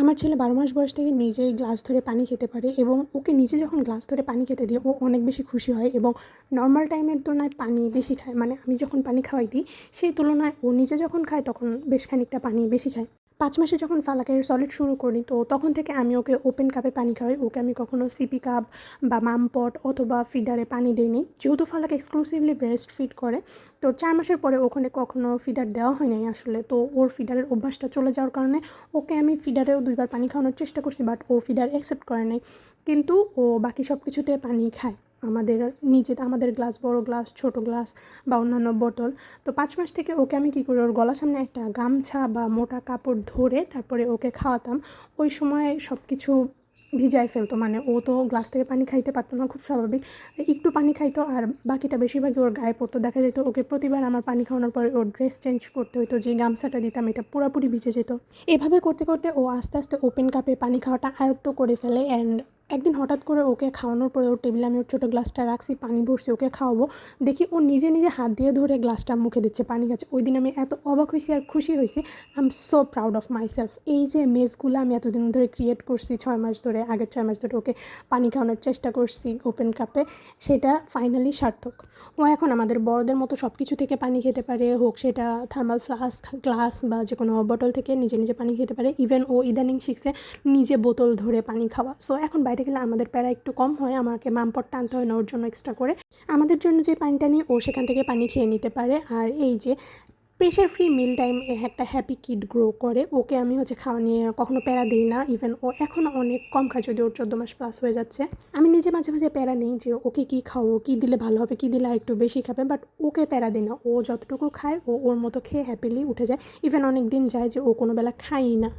আমার ছেলে ১২ মাস বয়স থেকে নিজেই গ্লাস ধরে পানি খেতে পারে এবং ওকে নিজে যখন গ্লাস ধরে পানি খেতে দিই ও অনেক বেশি খুশি হয় এবং নর্মাল টাইমের তুলনায় পানি বেশি খায়। মানে আমি যখন পানি খাওয়াই দিই সেই তুলনায় ও নিজে যখন খায় তখন বেশ খানিকটা পানি বেশি খায়। ৫ মাসে যখন ফালাকের সলিড শুরু করি তো তখন থেকে আমি ওকে ওপেন কাপে পানি খাওয়াই। ওকে আমি কখনো সিপি কাপ বা মাম পট অথবা ফিডারে পানি দিইনি। যেহেতু ফালাক এক্সক্লুসিভলি ব্রেস্ট ফিড করে তো ৪ মাসের পরে ওখানে কখনো ফিডার দেওয়া হয় নাই আসলে। তো ওর ফিডারের অভ্যাসটা চলে যাওয়ার কারণে ওকে আমি ফিডারেও ২ বার পানি খাওয়ানোর চেষ্টা করছি, বাট ও ফিডার অ্যাকসেপ্ট করে নাই। কিন্তু ও বাকি সব কিছুতে পানি খায়। আমাদের গ্লাস, বড় গ্লাস, ছোট গ্লাস বা অন্যান্য বোতল। তো ৫ মাস থেকে ওকে আমি কী করি, ওর গলার সামনে একটা গামছা বা মোটা কাপড় ধরে তারপরে ওকে খাওয়াতাম। ওই সময় সব কিছু ভিজায় ফেলতো, মানে ও তো গ্লাস থেকে পানি খাইতে পারতো না, খুব স্বাভাবিক। একটু পানি খাইতো আর বাকিটা বেশিরভাগই ওর গায়ে পড়তো। দেখা যেত ওকে প্রতিবার আমার পানি খাওয়ানোর পরে ওর ড্রেস চেঞ্জ করতে হতো, যে গামছাটা দিতাম এটা পুরোপুরি ভিজে যেত। এভাবে করতে করতে ও আস্তে আস্তে ওপেন কাপে পানি খাওয়াটা আয়ত্ত করে ফেলে। অ্যান্ড একদিন হঠাৎ করে ওকে খাওয়ানোর পরে ওর টেবিলে আমি ওর ছোটো গ্লাসটা রাখছি, পানি ভরছি, ওকে খাওয়াবো, দেখি ও নিজে নিজে হাত দিয়ে ধরে গ্লাসটা মুখে দিচ্ছে, পানি খাচ্ছে। ওই দিন আমি এত অবাক হয়েছি আর খুশি হয়েছি। I am so proud of myself. এই যে মেজগুলো আমি এতদিন ধরে ক্রিয়েট করছি, ৬ মাস ধরে, আগের ৬ মাস ধরে ওকে পানি খাওয়ানোর চেষ্টা করছি ওপেন কাপে, সেটা ফাইনালি সার্থক। ও এখন আমাদের বড়দের মতো সব কিছু থেকে পানি খেতে পারে, হোক সেটা থার্মাল ফ্লাস্ক, গ্লাস বা যে কোনো বটল থেকে নিজে নিজে পানি খেতে পারে। ইভেন ও ইদানিং শিখছে নিজে বোতল ধরে পানি খাওয়া। সো এখন বাইরে গেলে আমাদের প্যারা একটু কম হয়, আমাকে মামপট টানতে হয় না ওর জন্য এক্সট্রা করে। আমাদের জন্য যে পানিটা নিই ও সেখান থেকে পানি খেয়ে নিতে পারে। আর এই যে প্রেশার ফ্রি মিল টাইম একটা হ্যাপি কিড গ্রো করে। ওকে আমি খাওয়া নিয়ে কখনো প্যারা দিই না। ইভেন ও এখনও অনেক কম খায়, যদি ওর ১৪ মাস প্লাস হয়ে যাচ্ছে। আমি নিজে মাঝে মাঝে প্যারা নেই যে ওকে কী খাওয়াবো, কী দিলে ভালো হবে, কী দিলে আর একটু বেশি খাবে, বাট ওকে প্যারা দিই না। ও যতটুকু খায় ও ওর মতো খেয়ে হ্যাপিলি উঠে যায়। ইভেন অনেক দিন যায় যে ও কোনো বেলা খায়ই না।